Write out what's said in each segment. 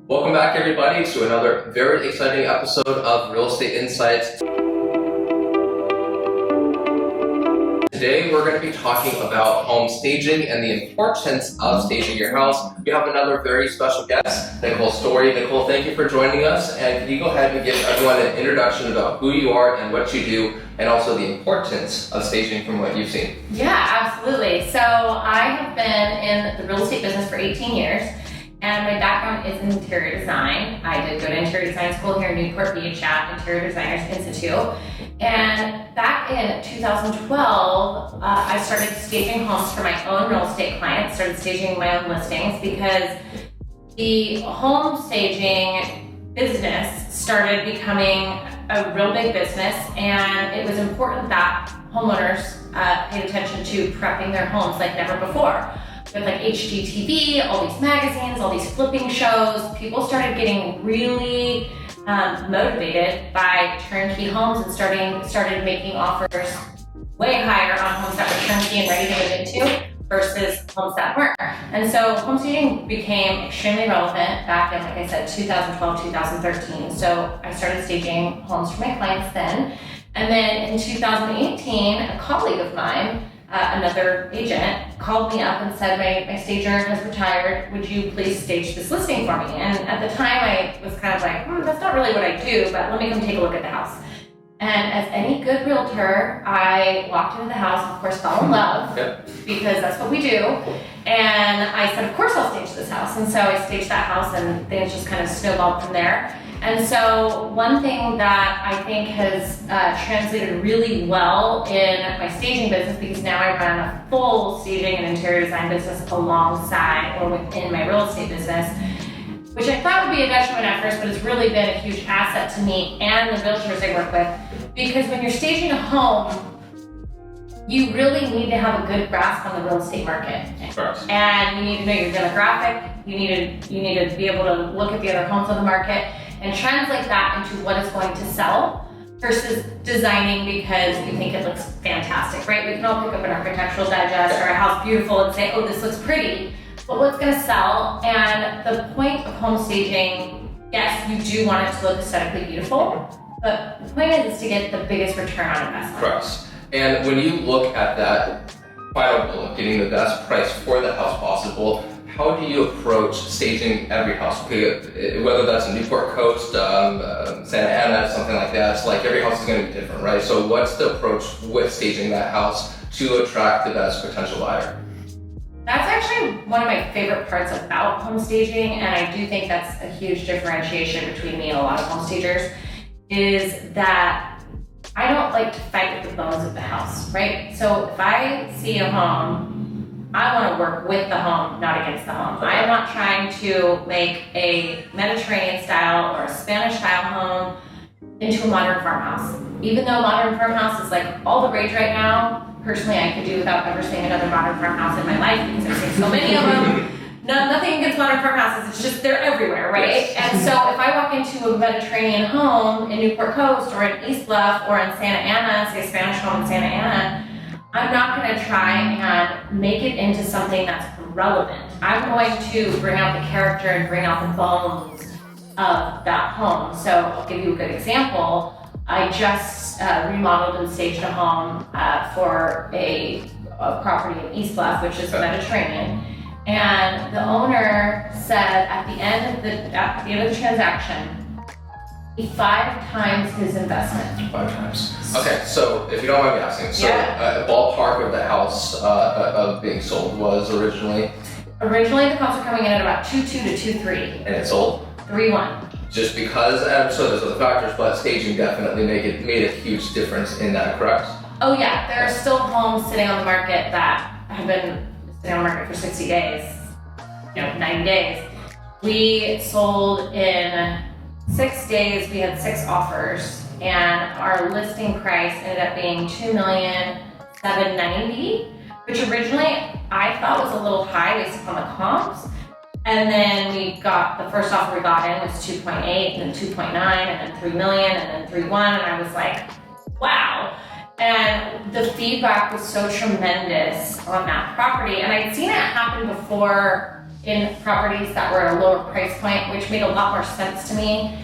Welcome back, everybody, to another very exciting episode of Real Estate Insights. Today, we're going to be talking about home staging and the importance of staging your house. We have another very special guest, Nichole Story. Nichole, thank you for joining us. And can you go ahead and give everyone an introduction about who you are and what you do, and also the importance of staging from what you've seen? Yeah, absolutely. So I have been in the real estate business for 18 years. And my background is in interior design. I did go to interior design school here in Newport Beach at Interior Designers Institute. And back in 2012, I started staging homes for my own real estate clients, started staging my own listings because the home staging business started becoming a real big business, and it was important that homeowners paid attention to prepping their homes like never before. With like HGTV, all these magazines, all these flipping shows, people started getting really motivated by turnkey homes and started making offers way higher on homes that were turnkey and ready to move into versus homes that weren't. And so home staging became extremely relevant back in, like I said, 2012, 2013. So I started staging homes for my clients then. And then in 2018, a colleague of mine, another agent, called me up and said, my stager has retired, would you please stage this listing for me? And at the time I was kind of like, that's not really what I do, but let me come take a look at the house. And as any good realtor, I walked into the house, of course fell in love, because that's what we do. And I said, of course I'll stage this house. And so I staged that house, and things just kind of snowballed from there. And so one thing that I think has translated really well in my staging business, because now I run a full staging and interior design business alongside or within my real estate business, which I thought would be a detriment at first, but it's really been a huge asset to me and the realtors I work with. Because when you're staging a home, you really need to have a good grasp on the real estate market. And you need to know your demographic, you need to be able to look at the other homes on the market and translate that into what is going to sell versus designing because you think it looks fantastic, right? We can all pick up an architectural digest or a house beautiful and say, oh, this looks pretty, but what's gonna sell? And the point of home staging, yes, you do want it to look aesthetically beautiful, but the point is to get the biggest return on investment. Correct. And when you look at that final goal of getting the best price for the house possible, how do you approach staging every house? Whether that's a Newport Coast, Santa Ana, something like that, it's like every house is going to be different, right? So what's the approach with staging that house to attract the best potential buyer? That's actually one of my favorite parts about home staging, and I do think that's a huge differentiation between me and a lot of home stagers, is that I don't like to fight with the bones of the house, right? So if I see a home, I want to work with the home, not against the home. I am not trying to make a Mediterranean style or a Spanish style home into a modern farmhouse. Even though modern farmhouse is like all the rage right now, personally I could do without ever seeing another modern farmhouse in my life because I've seen so many of them. Nothing against modern farmhouses, it's just they're everywhere, right? Yes. And so if I walk into a Mediterranean home in Newport Coast or in East Bluff or in Santa Ana, say Spanish home in Santa Ana, I'm not going to try and make it into something that's relevant. I'm going to bring out the character and bring out the bones of that home. So I'll give you a good example. I just remodeled and staged a home for a property in East Bluff, which is Mediterranean. And the owner said at the end of the transaction, 5 times his investment. 5 times. Okay, so if you don't mind me asking, so a ballpark of the house of being sold was originally? Originally the comps were coming in at about 2.2 to 2.3. And it sold? 3.1. Just because, I'm sure there's other factors, but staging definitely made a huge difference in that, correct? Oh yeah, there are still homes sitting on the market that have been sitting on the market for 60 days, 90 days. We sold in 6 days, we had 6 offers, and our listing price ended up being $2,790,000, which originally I thought was a little high based upon the comps. And then the first offer we got in was 2.8, and then 2.9, and then 3 million, and then 3.1, and I was like, wow. And the feedback was so tremendous on that property, and I'd seen it happen before in properties that were at a lower price point, which made a lot more sense to me.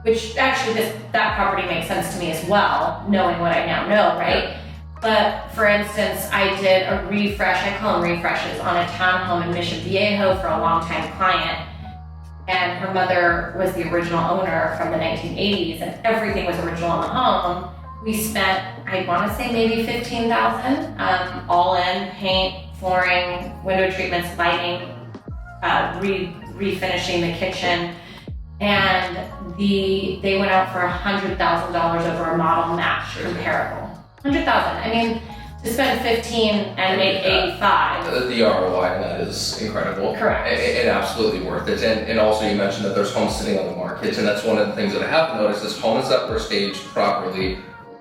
Which actually that property makes sense to me as well, knowing what I now know, right? But for instance, I did a refresh, I call them refreshes, on a townhome in Mission Viejo for a longtime client. And her mother was the original owner from the 1980s, and everything was original in the home. We spent, I want to say maybe $15,000, all in, paint, flooring, window treatments, lighting, refinishing the kitchen. And they went out for $100,000 over a model match comparable. 100,000. I mean, to spend 15 and make 85. The ROI on that is incredible. Correct. And absolutely worth it. And also you mentioned that there's homes sitting on the market, and that's one of the things that I have noticed is homes that were staged properly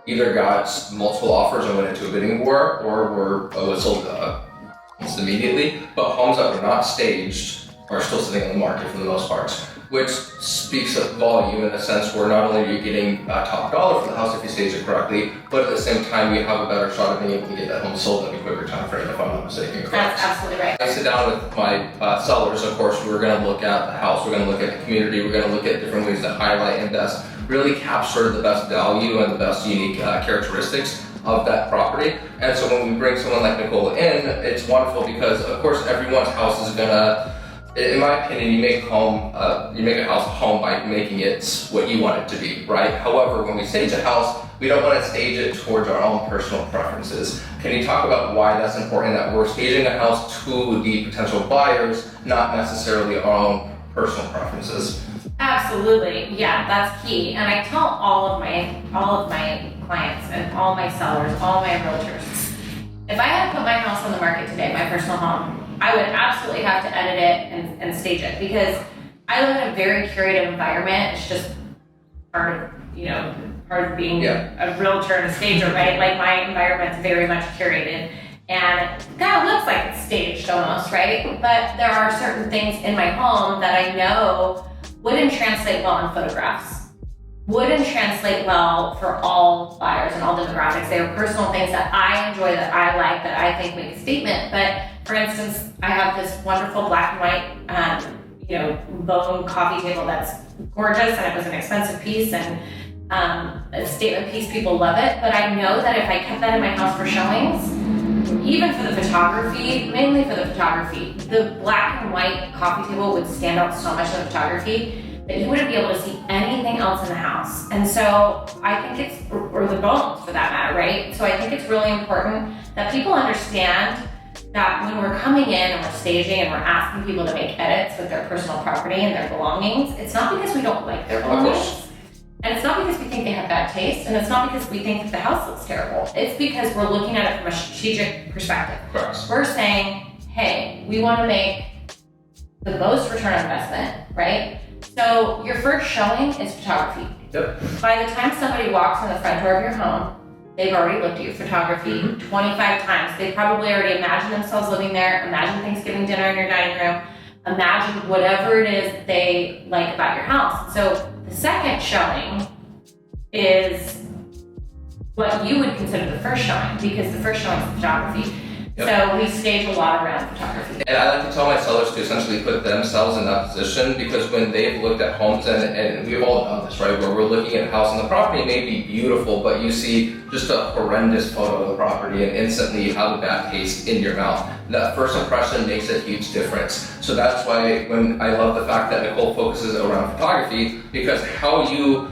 either got multiple offers and went into a bidding war, or were sold almost immediately. But homes that were not staged are still sitting on the market for the most part, which speaks of volume in the sense where not only are you getting top dollar for the house if you stage it correctly, but at the same time you have a better shot of being able to get that home sold in a quicker time frame, if I'm not mistaken. Correct? That's absolutely right. I sit down with my sellers, of course, we're going to look at the house, we're going to look at the community, we're going to look at different ways to highlight and best really capture the best value and the best unique characteristics of that property. And so when we bring someone like Nichole in, it's wonderful because of course everyone's house is gonna, in my opinion, you make a house a home by making it what you want it to be, right? However, when we stage a house, we don't want to stage it towards our own personal preferences. Can you talk about why that's important, that we're staging a house to the potential buyers, not necessarily our own personal preferences? Absolutely, yeah, that's key. And I tell all of my clients and all my sellers, all my realtors, if I had to put my house on the market today, my personal home, I would absolutely have to edit it and stage it because I live in a very curated environment. It's just part of being a realtor and a stager, right? Like my environment's very much curated and it kind of looks like it's staged almost, right? But there are certain things in my home that I know wouldn't translate well in photographs, wouldn't translate well for all buyers and all demographics. They are personal things that I enjoy, that I like, that I think make a statement. But for instance, I have this wonderful black and white, bone coffee table that's gorgeous, and it was an expensive piece and a statement piece. People love it. But I know that if I kept that in my house for showings, even for the photography, mainly for the photography, the black and white coffee table would stand out so much in the photography that you wouldn't be able to see anything else in the house. And so I think it's, or the bones for that matter, right? So I think it's really important that people understand that when we're coming in and we're staging and we're asking people to make edits with their personal property and their belongings, it's not because we don't like their belongings. And it's not because we think they have bad taste, and it's not because we think that the house looks terrible. It's because we're looking at it from a strategic perspective. Correct. We're saying, hey, we want to make the most return on investment, right? So your first showing is photography. Yep. By the time somebody walks in the front door of your home, they've already looked at your photography 25 times. They probably already imagined themselves living there, imagine Thanksgiving dinner in your dining room, imagine whatever it is that they like about your house. So the second showing is what you would consider the first showing, because the first showing is photography. Yep. So we stage a lot around photography. And I like to tell my sellers to essentially put themselves in that position, because when they've looked at homes, and we've all done this, right, where we're looking at a house and the property may be beautiful, but you see just a horrendous photo of the property and instantly you have a bad taste in your mouth. That first impression makes a huge difference. So that's why when I love the fact that Nichole focuses around photography, because how you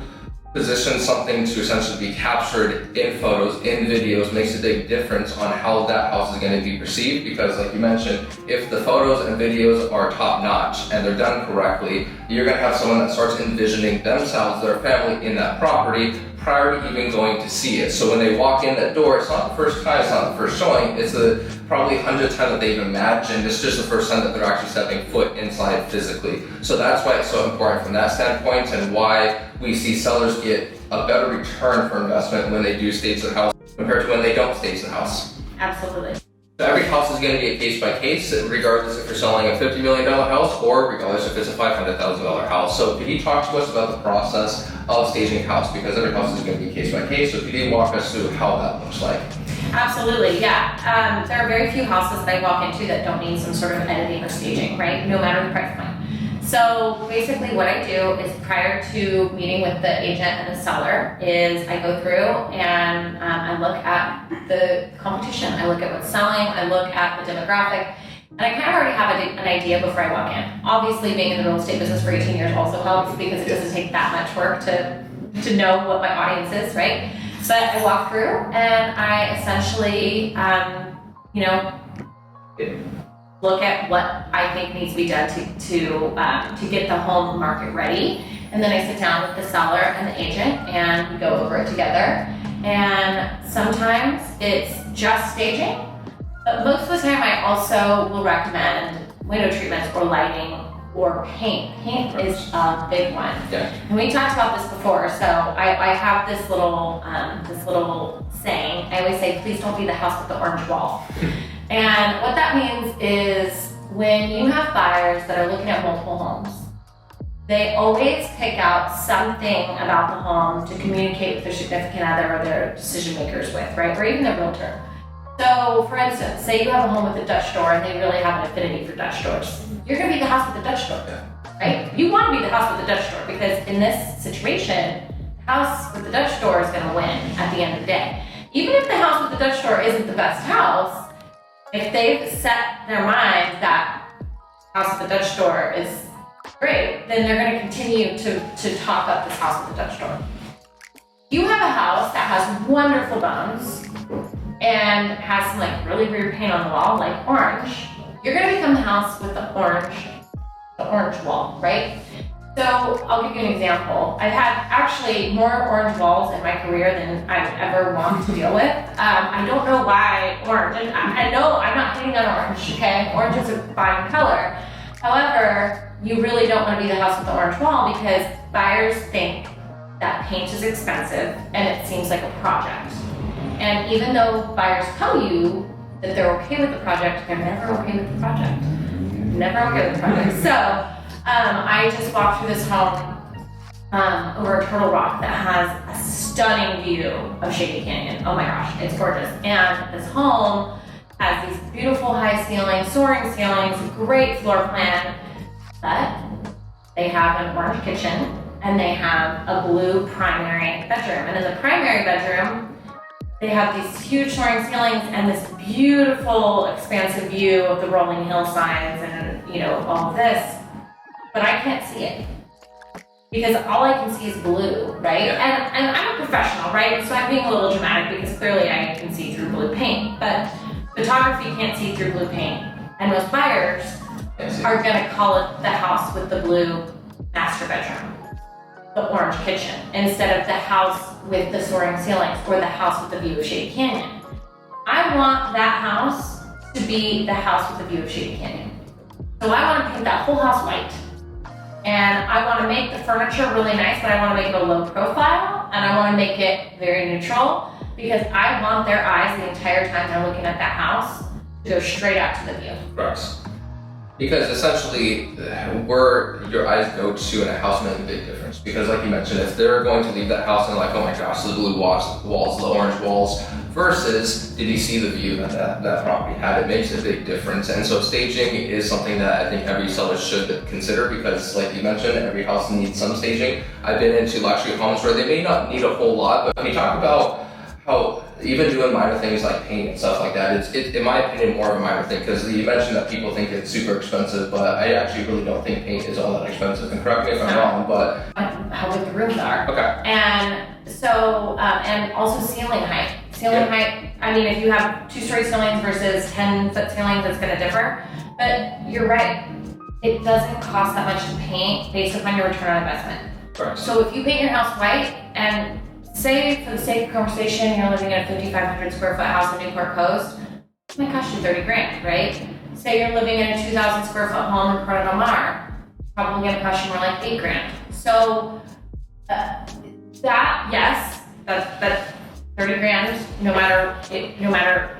position something to essentially be captured in photos, in videos, makes a big difference on how that house is going to be perceived. Because like you mentioned, if the photos and videos are top notch and they're done correctly, you're going to have someone that starts envisioning themselves, their family in that property prior to even going to see it. So when they walk in that door, it's not the first time, it's not the first showing, it's the probably 100th time that they've imagined. It's just the first time that they're actually stepping foot inside physically. So that's why it's so important from that standpoint, and why we see sellers get a better return for investment when they do stage the house compared to when they don't stage the house. Absolutely. So every house is going to be a case by case, regardless if you're selling a $50 million house or regardless if it's a $500,000 house. So could you talk to us about the process of staging a house? Because every house is going to be case by case. So could you walk us through how that looks like? Absolutely, yeah. There are very few houses that I walk into that don't need some sort of editing or staging, right? No matter the price point. So basically what I do is prior to meeting with the agent and the seller is I go through and I look at the competition. I look at what's selling, I look at the demographic, and I kind of already have an idea before I walk in. Obviously being in the real estate business for 18 years also helps because it doesn't take that much work to know what my audience is, right? But I walk through and I essentially, look at what I think needs to be done to get the home market ready. And then I sit down with the seller and the agent and we go over it together. And sometimes it's just staging, but most of the time I also will recommend window treatments or lighting or paint. Paint is a big one. Yeah. And we talked about this before, so I have this little saying. I always say, please don't be the house with the orange wall. And what that means is when you have buyers that are looking at multiple homes, they always pick out something about the home to communicate with their significant other or their decision makers with, right? Or even their realtor. So for instance, say you have a home with a Dutch door and they really have an affinity for Dutch doors. You're gonna be the house with the Dutch door, right? You wanna be the house with the Dutch door because in this situation, the house with the Dutch door is gonna win at the end of the day. Even if the house with the Dutch door isn't the best house, if they've set their mind that house with the Dutch door is great, then they're gonna continue to talk up this house with the Dutch door. You have a house that has wonderful bones and has some like really weird paint on the wall, like orange, you're gonna become the house with the orange wall, right? So I'll give you an example. I've had actually more orange walls in my career than I've ever wanted to deal with. I don't know why orange, and I know I'm not hitting on orange, okay? Orange is a fine color. However, you really don't wanna be the house with the orange wall because buyers think that paint is expensive and it seems like a project. And even though buyers tell you that they're okay with the project, they're never okay with the project. Never okay with the project. So I just walked through this home over a Turtle Rock that has a stunning view of Shady Canyon. Oh my gosh, it's gorgeous. And this home has these beautiful high ceilings, soaring ceilings, great floor plan, but they have an orange kitchen and they have a blue primary bedroom. And in the primary bedroom, they have these huge soaring ceilings and this beautiful expansive view of the rolling hillsides and all of this, but I can't see it because all I can see is blue, right? Yeah. And I'm a professional, right? So I'm being a little dramatic because clearly I can see through blue paint, but photography can't see through blue paint. And most buyers are gonna call it the house with the blue master bedroom, the orange kitchen, instead of the house with the soaring ceilings or the house with the view of Shady Canyon. I want that house to be the house with the view of Shady Canyon. So I want to paint that whole house white. And I want to make the furniture really nice, but I want to make it a low profile and I want to make it very neutral because I want their eyes the entire time they're looking at that house to go straight out to the view. Correct. Because essentially, where your eyes go to in a house makes a big difference. Because like you mentioned, if they're going to leave that house and like, oh my gosh, the blue walls, the orange walls, versus did you see the view that property had, it makes a big difference. And so staging is something that I think every seller should consider because like you mentioned, every house needs some staging. I've been into luxury homes where they may not need a whole lot, but when you talk about how even doing minor things like paint and stuff like that, it's in my opinion more of a minor thing because you mentioned that people think it's super expensive, but I actually really don't think paint is all that expensive. And correct me if I'm wrong, but how big the rooms are. Okay. And so and also ceiling height. Ceiling height. I mean, if you have 2-story ceilings versus 10-foot ceilings, it's going to differ. But you're right. It doesn't cost that much to paint based upon your return on investment. Correct. So if you paint your house white and say for the sake of conversation, you're living in a 5,500 square foot house in Newport Coast, it might cost you 30 grand, right? Say you're living in a 2,000 square foot home in Corona del Mar, probably gonna cost you more like 8 grand. So that 30 grand, no matter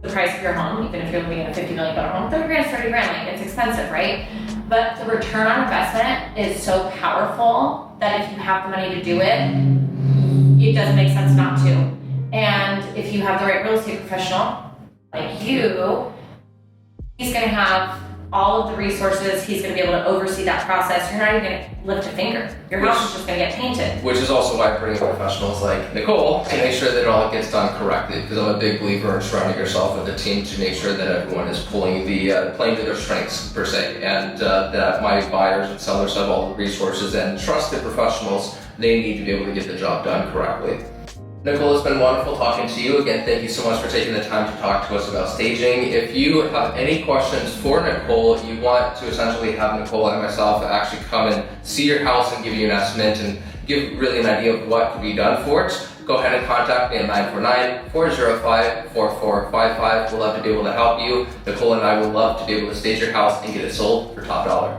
the price of your home, even if you're living in a $50 million home, 30 grand is 30 grand, like it's expensive, right? But the return on investment is so powerful that if you have the money to do it, it doesn't make sense not to. And if you have the right real estate professional, like you, he's gonna have all of the resources, he's gonna be able to oversee that process. You're not even gonna lift a finger. Your house is just gonna get painted. Which is also why I bring in professionals like Nichole to make sure that it all gets done correctly, because I'm a big believer in surrounding yourself with a team to make sure that everyone is playing to their strengths per se, and that my buyers and sellers have all the resources and trusted professionals they need to be able to get the job done correctly. Nichole, it's been wonderful talking to you. Again, thank you so much for taking the time to talk to us about staging. If you have any questions for Nichole, you want to essentially have Nichole and myself actually come and see your house and give you an estimate and give really an idea of what could be done for it, go ahead and contact me at 949-405-4455. We'll love to be able to help you. Nichole and I would love to be able to stage your house and get it sold for top dollar.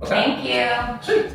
Okay? Thank you. Sweet.